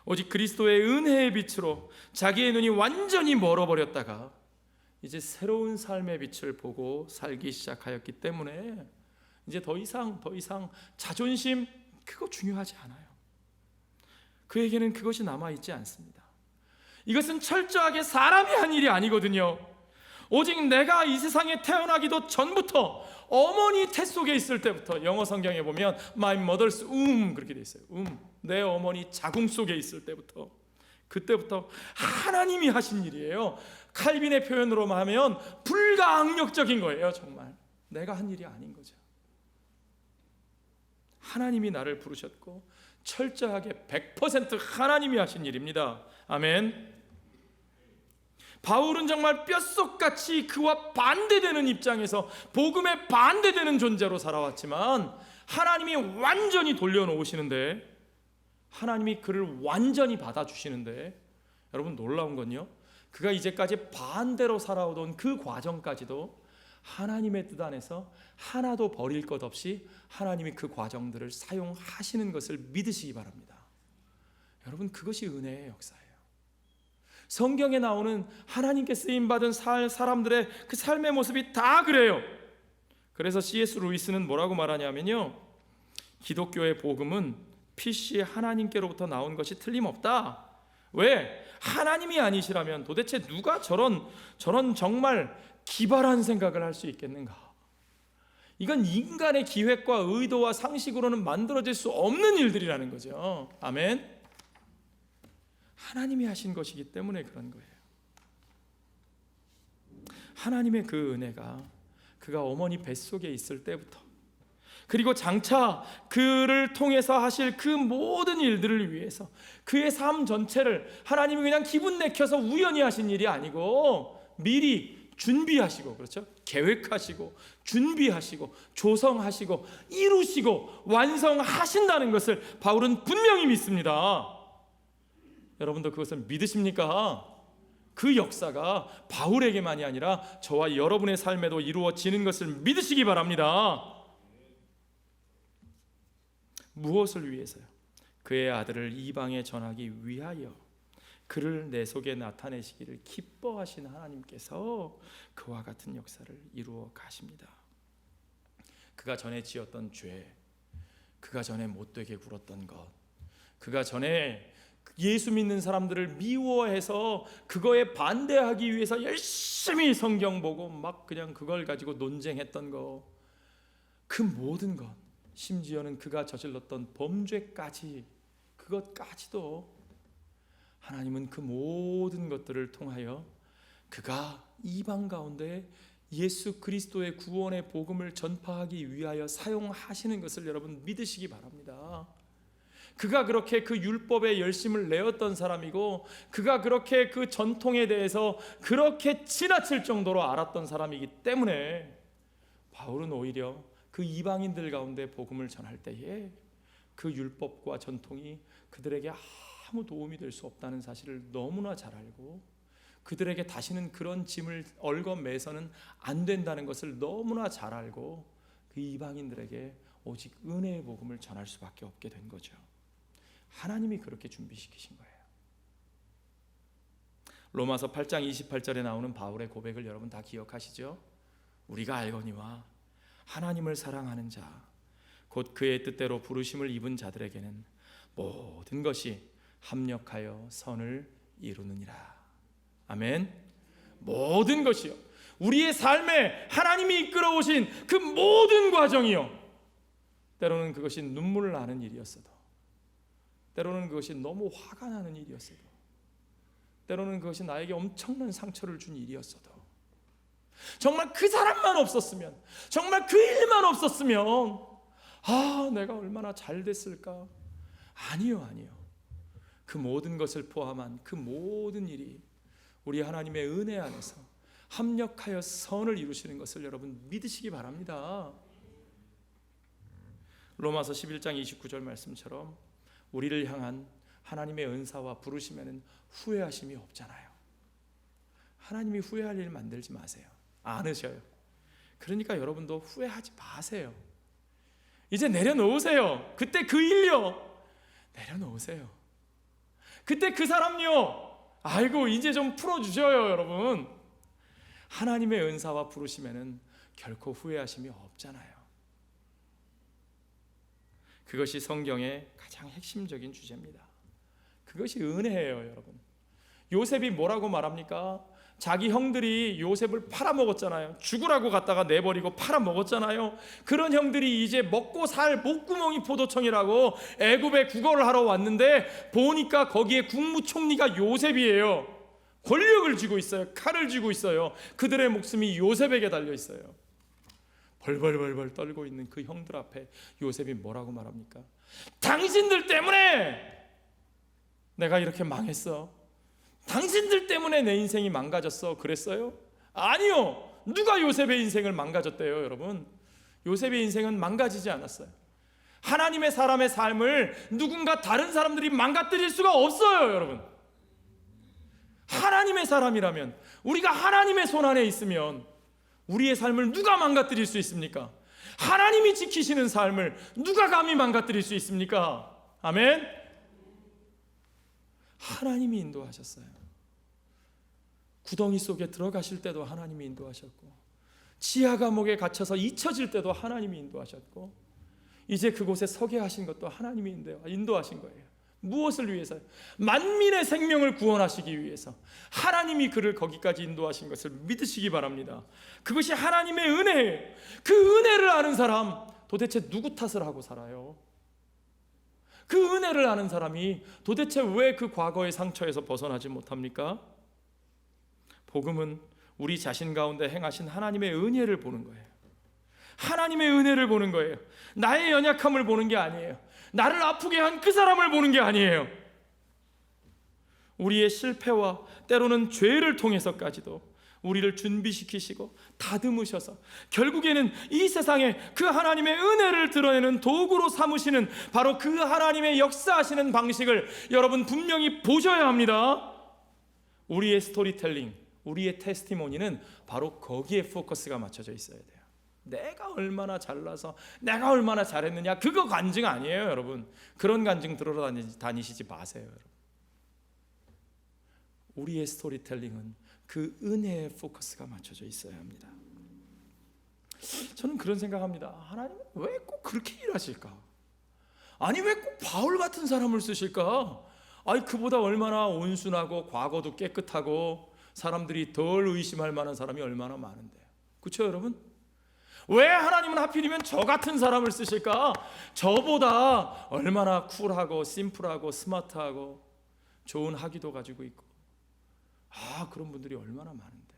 오직 그리스도의 은혜의 빛으로 자기의 눈이 완전히 멀어버렸다가 이제 새로운 삶의 빛을 보고 살기 시작하였기 때문에 이제 더 이상 자존심 그거 중요하지 않아요. 그에게는 그것이 남아있지 않습니다. 이것은 철저하게 사람이 한 일이 아니거든요. 오직 내가 이 세상에 태어나기도 전부터, 어머니 태 속에 있을 때부터, 영어 성경에 보면 My mother's womb 그렇게 돼 있어요. 내 어머니 자궁 속에 있을 때부터, 그때부터 하나님이 하신 일이에요. 칼빈의 표현으로 하면 불가항력적인 거예요. 정말 내가 한 일이 아닌 거죠. 하나님이 나를 부르셨고 철저하게 100% 하나님이 하신 일입니다. 아멘. 바울은 정말 뼛속같이 그와 반대되는 입장에서 복음에 반대되는 존재로 살아왔지만 하나님이 완전히 돌려놓으시는데, 하나님이 그를 완전히 받아주시는데, 여러분 놀라운 건요, 그가 이제까지 반대로 살아오던 그 과정까지도 하나님의 뜻 안에서 하나도 버릴 것 없이 하나님이 그 과정들을 사용하시는 것을 믿으시기 바랍니다. 여러분, 그것이 은혜의 역사예요. 성경에 나오는 하나님께 쓰임받은 사람들의 그 삶의 모습이 다 그래요. 그래서 C.S. 루이스는 뭐라고 말하냐면요, 기독교의 복음은 PC 하나님께로부터 나온 것이 틀림없다. 왜? 하나님이 아니시라면 도대체 누가 저런 정말 기발한 생각을 할 수 있겠는가? 이건 인간의 기획과 의도와 상식으로는 만들어질 수 없는 일들이라는 거죠. 아멘. 하나님이 하신 것이기 때문에 그런 거예요. 하나님의 그 은혜가 그가 어머니 뱃속에 있을 때부터, 그리고 장차 그를 통해서 하실 그 모든 일들을 위해서 그의 삶 전체를 하나님이 그냥 기분 내켜서 우연히 하신 일이 아니고 미리 준비하시고, 그렇죠? 계획하시고 준비하시고 조성하시고 이루시고 완성하신다는 것을 바울은 분명히 믿습니다. 여러분도 그것을 믿으십니까? 그 역사가 바울에게만이 아니라 저와 여러분의 삶에도 이루어지는 것을 믿으시기 바랍니다. 무엇을 위해서요? 그의 아들을 이방에 전하기 위하여 그를 내 속에 나타내시기를 기뻐하신 하나님께서 그와 같은 역사를 이루어 가십니다. 그가 전에 지었던 죄, 그가 전에 못되게 굴었던 것, 그가 전에 예수 믿는 사람들을 미워해서 그거에 반대하기 위해서 열심히 성경 보고 막 그냥 그걸 가지고 논쟁했던 거, 그 모든 것, 심지어는 그가 저질렀던 범죄까지, 그것까지도 하나님은 그 모든 것들을 통하여 그가 이방 가운데 예수 그리스도의 구원의 복음을 전파하기 위하여 사용하시는 것을 여러분 믿으시기 바랍니다. 그가 그렇게 그 율법에 열심을 내었던 사람이고, 그가 그렇게 그 전통에 대해서 그렇게 지나칠 정도로 알았던 사람이기 때문에 바울은 오히려 그 이방인들 가운데 복음을 전할 때에 그 율법과 전통이 그들에게 아무 도움이 될 수 없다는 사실을 너무나 잘 알고, 그들에게 다시는 그런 짐을 얽어매서는 안 된다는 것을 너무나 잘 알고 그 이방인들에게 오직 은혜의 복음을 전할 수밖에 없게 된 거죠. 하나님이 그렇게 준비시키신 거예요. 로마서 8장 28절에 나오는 바울의 고백을 여러분 다 기억하시죠? 우리가 알거니와 하나님을 사랑하는 자 곧 그의 뜻대로 부르심을 입은 자들에게는 모든 것이 합력하여 선을 이루느니라. 아멘. 모든 것이요, 우리의 삶에 하나님이 이끌어오신 그 모든 과정이요, 때로는 그것이 눈물 나는 일이었어도, 때로는 그것이 너무 화가 나는 일이었어도, 때로는 그것이 나에게 엄청난 상처를 준 일이었어도, 정말 그 사람만 없었으면, 정말 그 일만 없었으면 내가 얼마나 잘 됐을까? 아니요. 그 모든 것을 포함한 그 모든 일이 우리 하나님의 은혜 안에서 합력하여 선을 이루시는 것을 여러분 믿으시기 바랍니다. 로마서 11장 29절 말씀처럼 우리를 향한 하나님의 은사와 부르심에는 후회하심이 없잖아요. 하나님이 후회할 일 만들지 마세요. 않으셔요. 그러니까 여러분도 후회하지 마세요. 이제 내려놓으세요. 그때 그 일요, 내려놓으세요. 그때 그 사람요, 아이고 이제 좀 풀어주셔요. 여러분, 하나님의 은사와 부르심에는 결코 후회하심이 없잖아요. 그것이 성경의 가장 핵심적인 주제입니다. 그것이 은혜예요. 여러분, 요셉이 뭐라고 말합니까? 자기 형들이 요셉을 팔아먹었잖아요. 죽으라고 갖다가 내버리고 팔아먹었잖아요. 그런 형들이 이제 먹고 살 목구멍이 포도청이라고 애굽에 구걸을 하러 왔는데 보니까 거기에 국무총리가 요셉이에요. 권력을 쥐고 있어요. 칼을 쥐고 있어요. 그들의 목숨이 요셉에게 달려 있어요. 벌벌벌벌 떨고 있는 그 형들 앞에 요셉이 뭐라고 말합니까? 당신들 때문에 내가 이렇게 망했어. 당신들 때문에 내 인생이 망가졌어 그랬어요? 아니요. 누가 요셉의 인생을 망가졌대요, 여러분? 요셉의 인생은 망가지지 않았어요. 하나님의 사람의 삶을 누군가 다른 사람들이 망가뜨릴 수가 없어요, 여러분. 하나님의 사람이라면, 우리가 하나님의 손 안에 있으면 우리의 삶을 누가 망가뜨릴 수 있습니까? 하나님이 지키시는 삶을 누가 감히 망가뜨릴 수 있습니까? 아멘. 하나님이 인도하셨어요. 구덩이 속에 들어가실 때도 하나님이 인도하셨고, 지하 감옥에 갇혀서 잊혀질 때도 하나님이 인도하셨고, 이제 그곳에 서게 하신 것도 하나님이 인도하신 거예요. 무엇을 위해서요? 만민의 생명을 구원하시기 위해서 하나님이 그를 거기까지 인도하신 것을 믿으시기 바랍니다. 그것이 하나님의 은혜예요. 그 은혜를 아는 사람 도대체 누구 탓을 하고 살아요? 그 은혜를 아는 사람이 도대체 왜 그 과거의 상처에서 벗어나지 못합니까? 복음은 우리 자신 가운데 행하신 하나님의 은혜를 보는 거예요. 하나님의 은혜를 보는 거예요. 나의 연약함을 보는 게 아니에요. 나를 아프게 한 그 사람을 보는 게 아니에요. 우리의 실패와 때로는 죄를 통해서까지도 우리를 준비시키시고 다듬으셔서 결국에는 이 세상에 그 하나님의 은혜를 드러내는 도구로 삼으시는 바로 그 하나님의 역사하시는 방식을 여러분 분명히 보셔야 합니다. 우리의 스토리텔링, 우리의 테스티모니는 바로 거기에 포커스가 맞춰져 있어야 돼요. 내가 얼마나 잘나서 내가 얼마나 잘했느냐, 그거 간증 아니에요, 여러분. 그런 간증 들으러 다니시지 마세요, 여러분. 우리의 스토리텔링은 그 은혜에 포커스가 맞춰져 있어야 합니다. 저는 그런 생각합니다. 하나님 왜 꼭 그렇게 일하실까? 아니 왜 꼭 바울 같은 사람을 쓰실까? 아니 그보다 얼마나 온순하고 과거도 깨끗하고 사람들이 덜 의심할 만한 사람이 얼마나 많은데, 그렇죠 여러분? 왜 하나님은 하필이면 저 같은 사람을 쓰실까? 저보다 얼마나 쿨하고 심플하고 스마트하고 좋은 학위도 가지고 있고, 그런 분들이 얼마나 많은데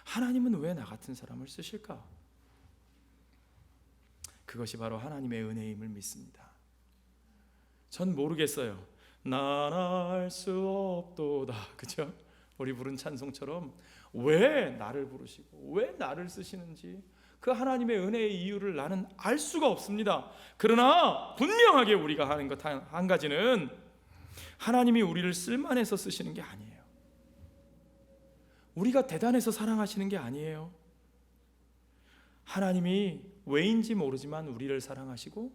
하나님은 왜 나 같은 사람을 쓰실까? 그것이 바로 하나님의 은혜임을 믿습니다. 전 모르겠어요. 난 알 수 없도다, 그렇죠? 우리 부른 찬송처럼 왜 나를 부르시고 왜 나를 쓰시는지 그 하나님의 은혜의 이유를 나는 알 수가 없습니다. 그러나 분명하게 우리가 하는 것 한 가지는 하나님이 우리를 쓸만해서 쓰시는 게 아니에요. 우리가 대단해서 사랑하시는 게 아니에요. 하나님이 왜인지 모르지만 우리를 사랑하시고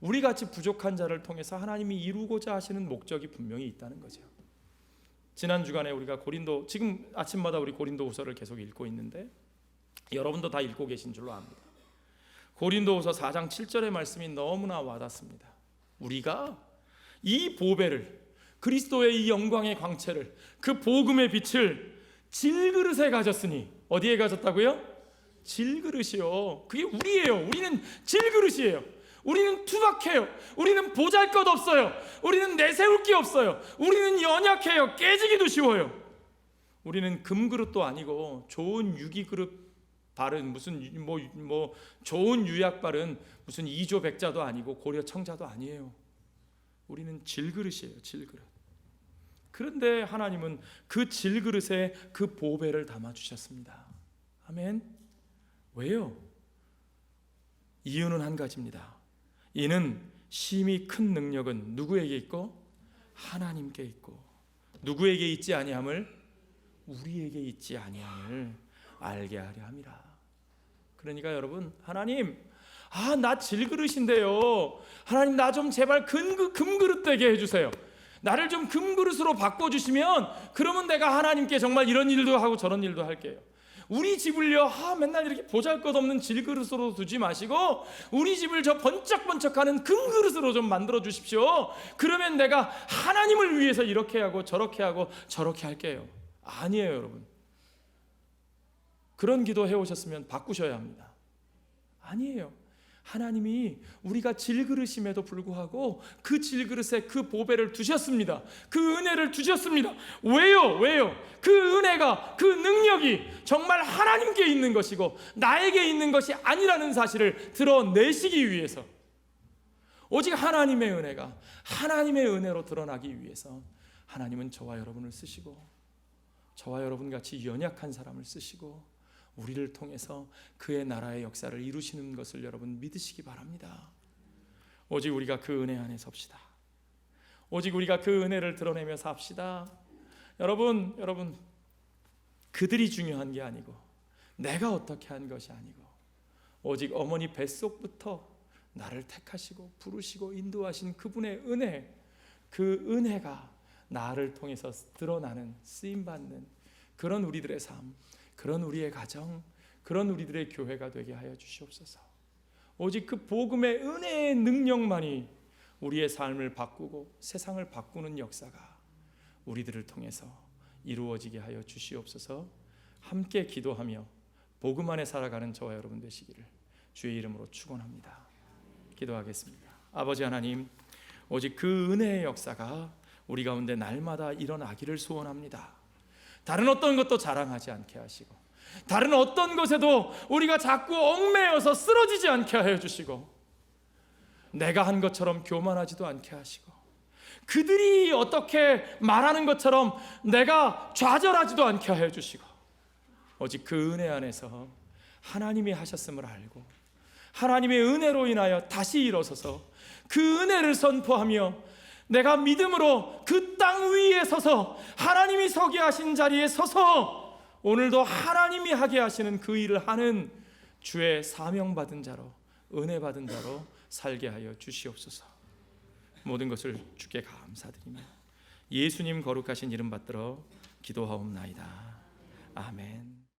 우리같이 부족한 자를 통해서 하나님이 이루고자 하시는 목적이 분명히 있다는 거죠. 지난 주간에 우리가 고린도, 지금 아침마다 우리 고린도후서를 계속 읽고 있는데 여러분도 다 읽고 계신 줄로 압니다. 고린도후서 4장 7절의 말씀이 너무나 와닿습니다. 우리가 이 보배를, 그리스도의 이 영광의 광채를, 그 복음의 빛을 질그릇에 가졌으니, 어디에 가졌다고요? 질그릇이요. 그게 우리예요. 우리는 질그릇이에요. 우리는 투박해요. 우리는 보잘것없어요. 우리는 내세울 게 없어요. 우리는 연약해요. 깨지기도 쉬워요. 우리는 금그릇도 아니고 좋은 유기그릇 바른 무슨 좋은 유약 바른 무슨 이조백자도 아니고 고려청자도 아니에요. 우리는 질그릇이에요. 질그릇. 그런데 하나님은 그 질그릇에 그 보배를 담아주셨습니다. 아멘. 왜요? 이유는 한 가지입니다. 이는 심히 큰 능력은 누구에게 있고? 하나님께 있고, 누구에게 있지 아니함을? 우리에게 있지 아니함을 알게 하려 함이라. 그러니까 여러분, 하나님, 나 질그릇인데요, 하나님 나 좀 제발 금그릇 되게 해주세요. 나를 좀 금그릇으로 바꿔주시면 그러면 내가 하나님께 정말 이런 일도 하고 저런 일도 할게요. 우리 집을요, 맨날 이렇게 보잘것없는 질그릇으로 두지 마시고 우리 집을 저 번쩍번쩍하는 금그릇으로 좀 만들어 주십시오. 그러면 내가 하나님을 위해서 이렇게 하고 저렇게 할게요. 아니에요, 여러분. 그런 기도 해오셨으면 바꾸셔야 합니다. 아니에요. 하나님이 우리가 질그릇임에도 불구하고 그 질그릇에 그 보배를 두셨습니다. 그 은혜를 두셨습니다. 왜요? 그 은혜가, 그 능력이 정말 하나님께 있는 것이고 나에게 있는 것이 아니라는 사실을 드러내시기 위해서, 오직 하나님의 은혜가 하나님의 은혜로 드러나기 위해서 하나님은 저와 여러분을 쓰시고 저와 여러분 같이 연약한 사람을 쓰시고 우리를 통해서 그의 나라의 역사를 이루시는 것을 여러분 믿으시기 바랍니다. 오직 우리가 그 은혜 안에 섭시다. 오직 우리가 그 은혜를 드러내며 삽시다. 여러분 그들이 중요한 게 아니고 내가 어떻게 한 것이 아니고 오직 어머니 뱃속부터 나를 택하시고 부르시고 인도하신 그분의 은혜, 그 은혜가 나를 통해서 드러나는 쓰임받는 그런 우리들의 삶, 그런 우리의 가정, 그런 우리들의 교회가 되게 하여 주시옵소서. 오직 그 복음의 은혜의 능력만이 우리의 삶을 바꾸고 세상을 바꾸는 역사가 우리들을 통해서 이루어지게 하여 주시옵소서. 함께 기도하며 복음 안에 살아가는 저와 여러분 되시기를 주의 이름으로 축원합니다. 기도하겠습니다. 아버지 하나님, 오직 그 은혜의 역사가 우리 가운데 날마다 일어나기를 소원합니다. 다른 어떤 것도 자랑하지 않게 하시고 다른 어떤 것에도 우리가 자꾸 얽매여서 쓰러지지 않게 하여 주시고 내가 한 것처럼 교만하지도 않게 하시고 그들이 어떻게 말하는 것처럼 내가 좌절하지도 않게 하여 주시고 오직 그 은혜 안에서 하나님이 하셨음을 알고 하나님의 은혜로 인하여 다시 일어서서 그 은혜를 선포하며 내가 믿음으로 그 땅 위에 서서 하나님이 서게 하신 자리에 서서 오늘도 하나님이 하게 하시는 그 일을 하는 주의 사명받은 자로 은혜 받은 자로 살게 하여 주시옵소서. 모든 것을 주께 감사드리며 예수님 거룩하신 이름 받들어 기도하옵나이다. 아멘.